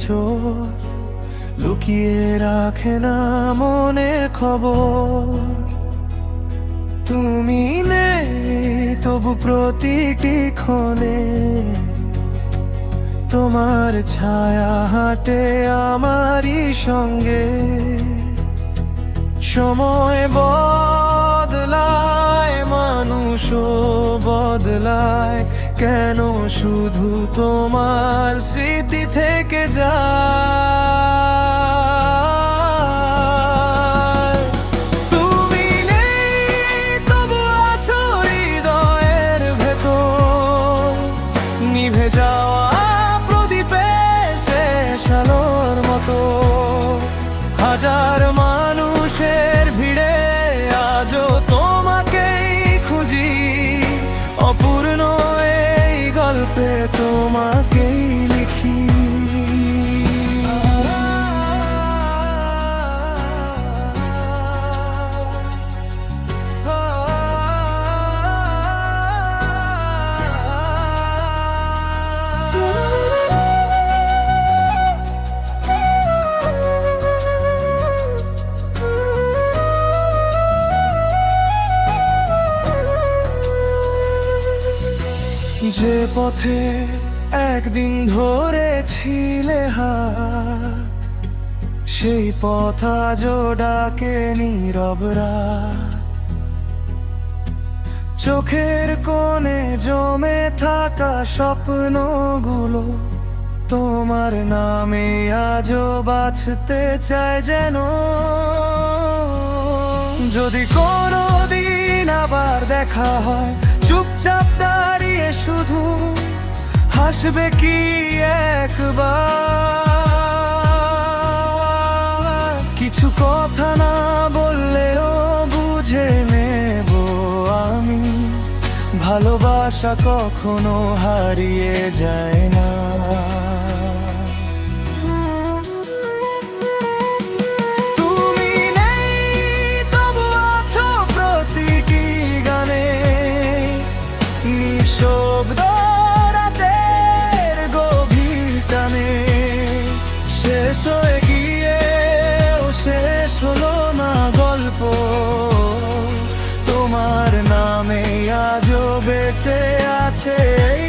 বছর লুকিয়ে রাখে না মনের খবর। তুমি নেই তবু প্রতিটি ক্ষণে তোমার ছায়া হাঁটে আমারই সঙ্গে। সময় বদলায়, মানুষও বদলায়, কেন শুধু তোমার স্মৃতি থেকে যায়? তুমি নেই তবু আছো হৃদয়ের ভেতর, নিভে যাওয়া প্রদীপে শেষ আলোর মতো। হাজার মানুষের ভিড়ে আজও তোমাকেই খুঁজি, অপূর্ণ এই গল্পে তোমাকেই লিখি। যে পথে একদিন ধরেছিলে হাত, সেই পথ আজও ডাকে নীরব রাত। চোখের কোণে জমে থাকা স্বপ্নগুলো তোমার নামে আজও বাঁচতে চায় যেন। যদি কোনোদিন আবার দেখা হয়, চুপচাপ দাঁড়িয়ে শুধু হাসবে কি একবার? কিছু কথা না বললেও বুঝে নেব আমি, ভালোবাসা কখনো হারিয়ে যায় না। তুমি নেই তবু আছো প্রতিটি গানে, নিঃশব্দ রাতের গভীর টানে। শেষ হয়ে গিয়েও শেষ হলো না গল্প, তোমার নামে আজও বেঁচে আছে এই